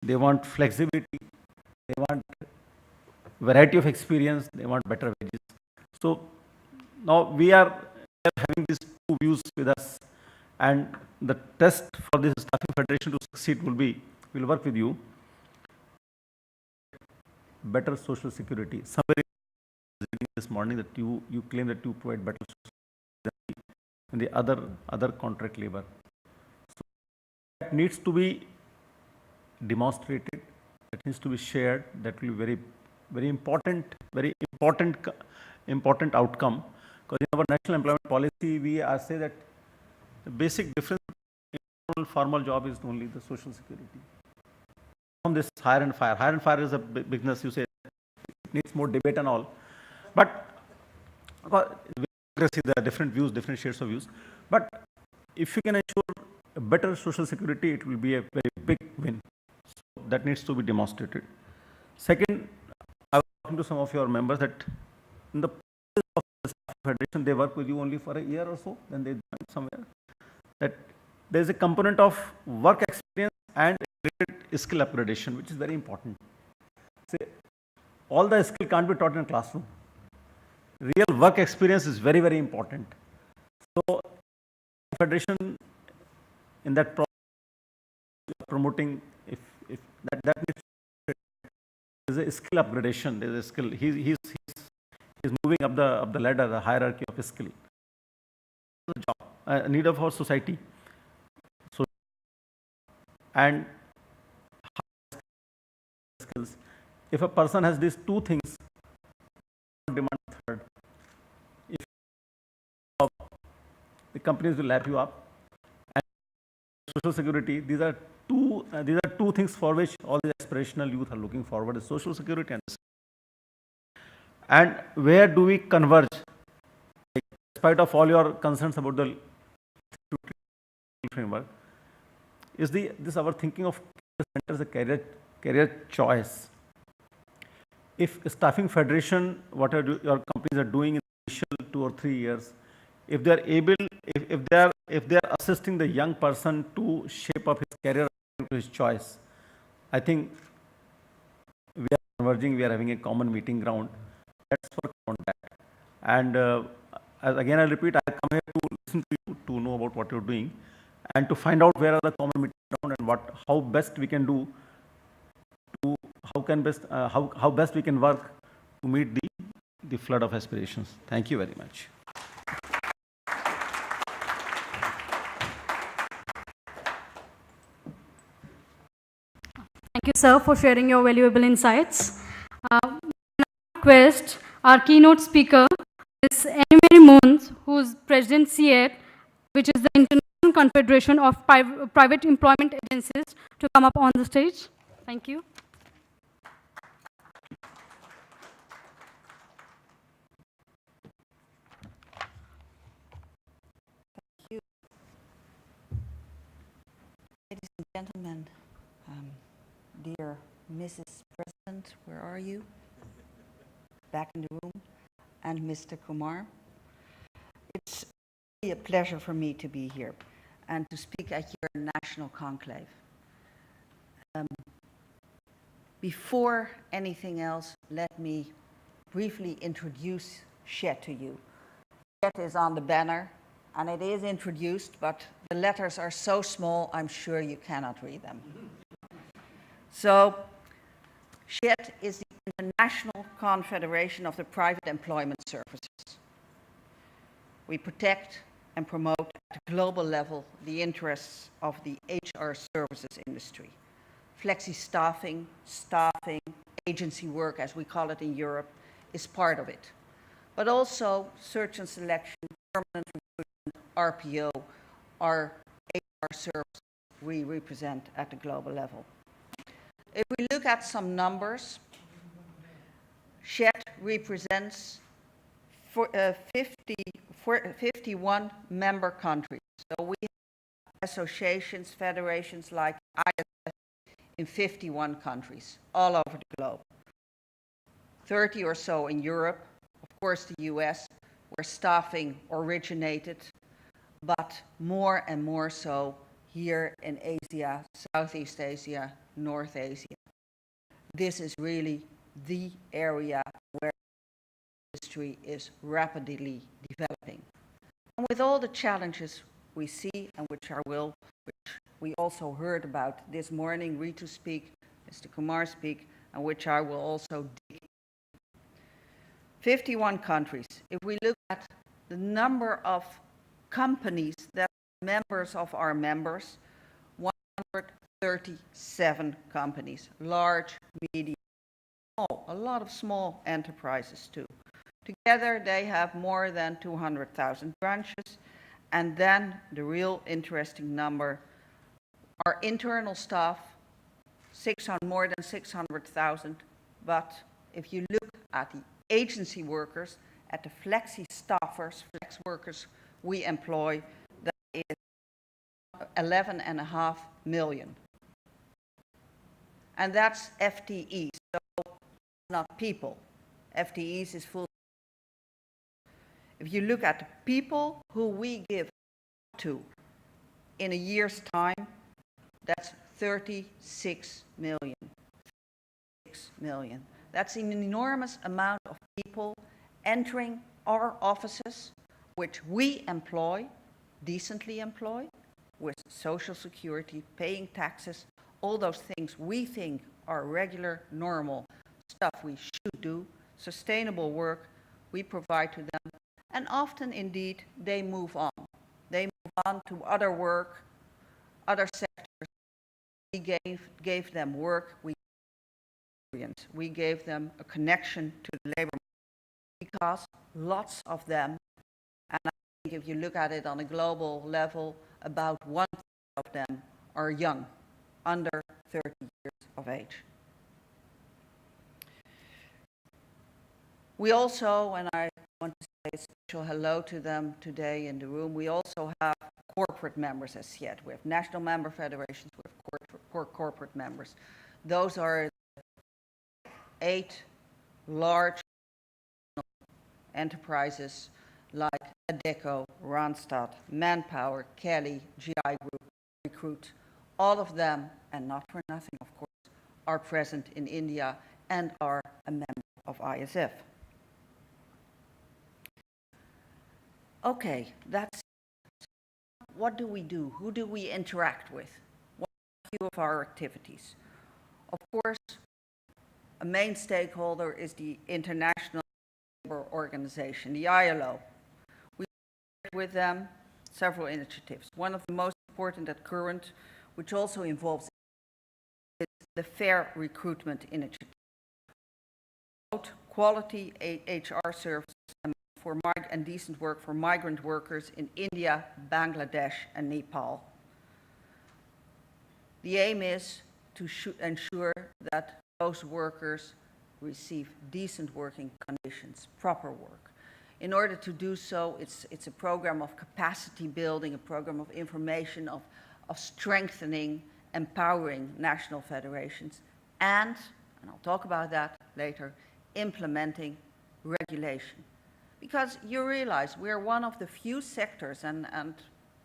they want flexibility, they want variety of experience, they want better wages. So now we are having these two views with us, and the test for this staffing federation to succeed will be, we'll work with you, better social security. Somewhere this morning that you claim that you provide better social than the other contract labor. So that needs to be demonstrated, that needs to be shared, that will be very important outcome. Because in our national employment policy, we are say that the basic difference in formal job is only the social security. From this hire and fire is a business, you say it needs more debate and all, but there are different views, different shades of views. But if you can ensure a better social security, it will be a very big win. So that needs to be demonstrated. Second, I was talking to some of your members that in the process of the federation, they work with you only for a year or so, then they join somewhere. That there is a component of work experience and skill upgradation, which is very important. See, all the skill can't be taught in a classroom. Real work experience is very important. So, federation in that process promoting, if that is a skill upgradation. There is a skill. He's moving up the ladder, the hierarchy of a skill. The job, a need of our society. So, and skills. If a person has these two things, demand third. If the companies will lap you up, and social security, these are two things for which all the aspirational youth are looking forward: is social security and where do we converge? Like, in spite of all your concerns about the framework, is this our thinking of centers a career choice? If staffing federation, what your companies are doing in the initial 2 or 3 years, if they are able, if they are assisting the young person to shape up his career to his choice, I think we are converging, we are having a common meeting ground. Let's work on that. And again, I'll repeat, I come here to listen to you, to know about what you're doing, and to find out where are the common meeting ground and how best we can do to how best we can work to meet the flood of aspirations. Thank you very much. Thank you, sir, for sharing your valuable insights. I request our keynote speaker is Annemarie Muntz, who is President CIETT, which is the International Confederation of Private Employment Agencies, to come up on the stage. Thank you. Thank you. Ladies and gentlemen, dear Mrs. President, where are you? Back in the room, and Mr. Kumar. It's really a pleasure for me to be here and to speak at your national conclave. Before anything else, let me briefly introduce CIETT to you. CIETT is on the banner, and it is introduced, but the letters are so small, I'm sure you cannot read them. So, CIETT is the International Confederation of the Private Employment Services. We protect and promote at a global level the interests of the HR services industry. Flexi staffing, agency work, as we call it in Europe, is part of it. But also search and selection, permanent recruitment, RPO, our HR services we represent at the global level. If we look at some numbers, CIETT represents 51 member countries. So we have associations, federations like ISF in 51 countries, all over the globe. 30 or so in Europe, of course the US, where staffing originated, but more and more so here in Asia, Southeast Asia, North Asia. This is really the area where industry is rapidly developing. And with all the challenges we see, and which we also heard about this morning, Ritu speak, Mr. Kumar speak, and which I will also dig. 51 countries. If we look at the number of companies that are members of our members, 137 companies, large, medium, small, a lot of small enterprises too. Together they have more than 200,000 branches, and then the real interesting number, our internal staff, more than 600,000, but if you look at the agency workers, at the Flexi staffers, flex workers we employ, that is 11.5 million. And that's FTEs, so not people. FTEs is full. If you look at the people who we give to in a year's time, that's 36 million. 36 million. That's an enormous amount of people entering our offices, which we employ, decently employ, with social security, paying taxes, all those things we think are regular, normal stuff we should do, sustainable work we provide to them. And often, indeed, they move on. They move on to other work, other sectors. We gave them work, we gave them a connection to the labor market, because lots of them, and I think if you look at it on a global level, about 1/3 of them are young, under 30 years of age. We also, and I want to say a special hello to them today in the room, we also have corporate members as CIETT. We have national member federations, we have corporate members. Those are 8 large enterprises like Adecco, Randstad, Manpower, Kelly, GI Group, Recruit. All of them, and not for nothing of course, are present in India and are a member of ISF. Okay, that's what do we do? Who do we interact with? What are a few of our activities? Of course, a main stakeholder is the International Labour Organization, the ILO. We work with them several initiatives. One of the most important at current, which also involves the Fair Recruitment Initiative. Quality HR services and decent work for migrant workers in India, Bangladesh, and Nepal. The aim is to ensure that those workers receive decent working conditions, proper work. In order to do so, it's a program of capacity building, a program of information, of strengthening, empowering national federations, and I'll talk about that later, implementing regulation. Because you realize we are one of the few sectors, and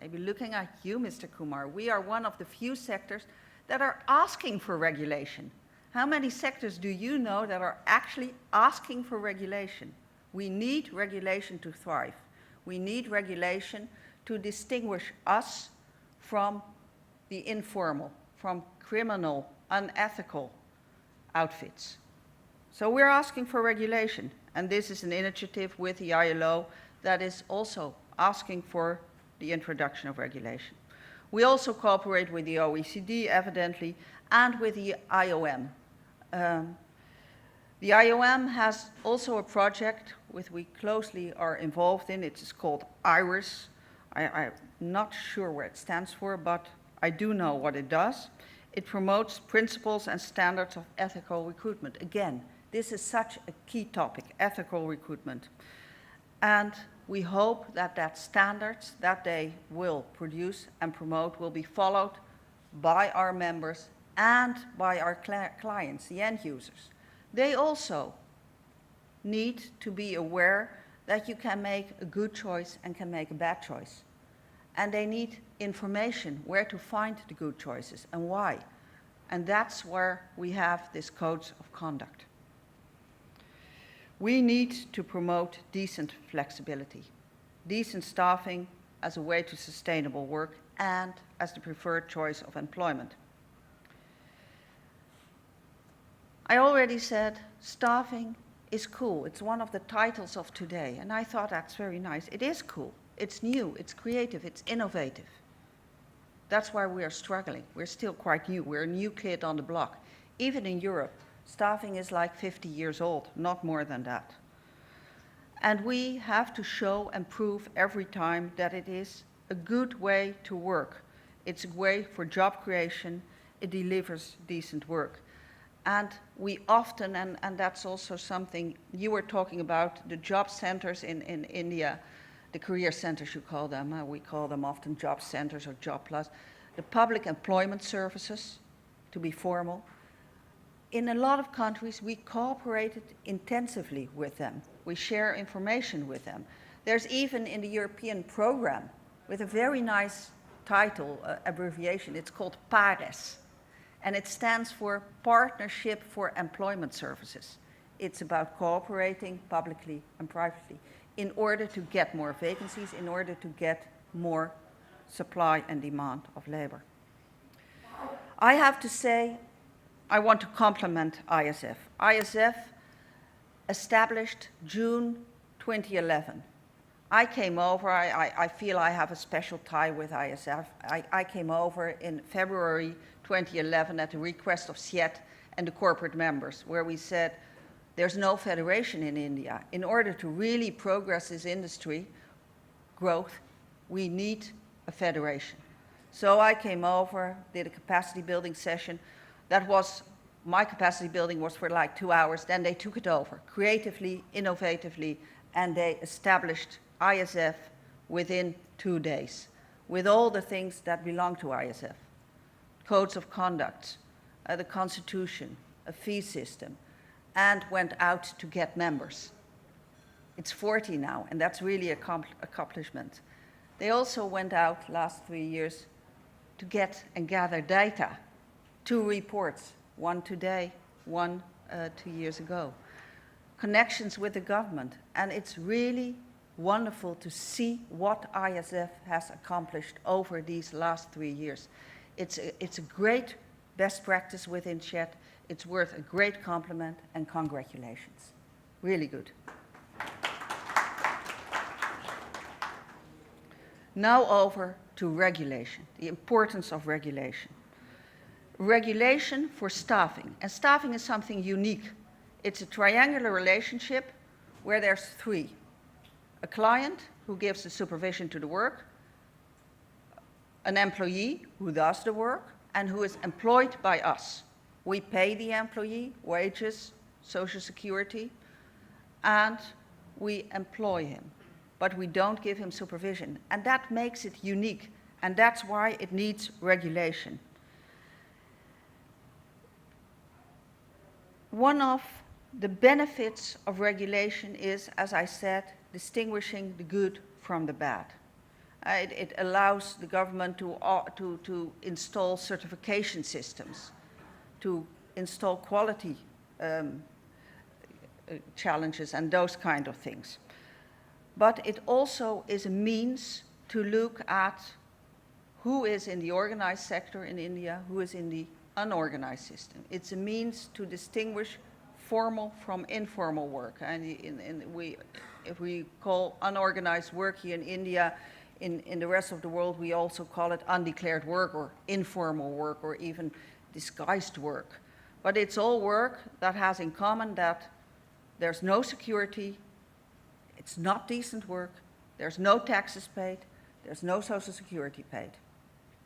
maybe looking at you, Mr. Kumar, we are one of the few sectors that are asking for regulation. How many sectors do you know that are actually asking for regulation? We need regulation to thrive. We need regulation to distinguish us from the informal, from criminal, unethical outfits. So we're asking for regulation. And this is an initiative with the ILO that is also asking for the introduction of regulation. We also cooperate with the OECD, evidently, and with the IOM. The IOM has also a project which we closely are involved in. It is called IRIS. I'm not sure what it stands for, but I do know what it does. It promotes principles and standards of ethical recruitment. Again, this is such a key topic, ethical recruitment. And we hope that standards that they will produce and promote will be followed by our members and by our clients, the end users. They also need to be aware that you can make a good choice and can make a bad choice. And they need information where to find the good choices and why. And that's where we have this codes of conduct. We need to promote decent flexibility, decent staffing as a way to sustainable work and as the preferred choice of employment. I already said staffing is cool. It's one of the titles of today, and I thought that's very nice. It is cool. It's new, it's creative, it's innovative. That's why we are struggling. We're still quite new. We're a new kid on the block. Even in Europe, staffing is like 50 years old, not more than that. And we have to show and prove every time that it is a good way to work. It's a way for job creation. It delivers decent work. And we often, and that's also something you were talking about, the job centers in India, the career centers you call them, we call them often job centers or job plus, the public employment services, to be formal. In a lot of countries, we cooperated intensively with them. We share information with them. There's even in the European program, with a very nice title, abbreviation, it's called PARES. And it stands for Partnership for Employment Services. It's about cooperating publicly and privately in order to get more vacancies, in order to get more supply and demand of labor. I have to say, I want to compliment ISF. ISF established June 2011. I came over, I feel I have a special tie with ISF. I came over in February 2011 at the request of CIETT and the corporate members, where we said, there's no federation in India. In order to really progress this industry growth, we need a federation. So I came over, did a capacity building session. That was, my capacity building was for like 2 hours. Then they took it over, creatively, innovatively, and they established ISF within 2 days, with all the things that belong to ISF. Codes of conduct, the constitution, a fee system, and went out to get members. It's 40 now, and that's really an accomplishment. They also went out last 3 years to get and gather data. 2 reports, one today, one 2 years ago. Connections with the government, and it's really wonderful to see what ISF has accomplished over these last 3 years. It's a great best practice within CIETT. It's worth a great compliment and congratulations. Really good. Now over to regulation, the importance of regulation. Regulation for staffing, and staffing is something unique. It's a triangular relationship where there's 3. A client who gives the supervision to the work, an employee who does the work, and who is employed by us. We pay the employee wages, social security, and we employ him, but we don't give him supervision. And that makes it unique, and that's why it needs regulation. One of the benefits of regulation is, as I said, distinguishing the good from the bad. It allows the government to install certification systems, to install quality challenges and those kind of things. But it also is a means to look at who is in the organized sector in India, who is in the unorganized system. It's a means to distinguish formal from informal work. And if we call unorganized work here in India, in the rest of the world, we also call it undeclared work or informal work or even disguised work. But it's all work that has in common that there's no security, it's not decent work, there's no taxes paid, there's no social security paid,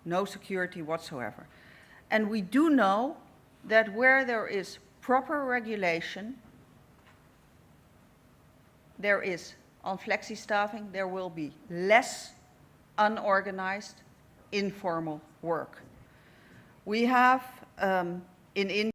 no security whatsoever. And we do know that where there is proper regulation, there is, on flexi staffing, there will be less unorganized, informal work. We have in India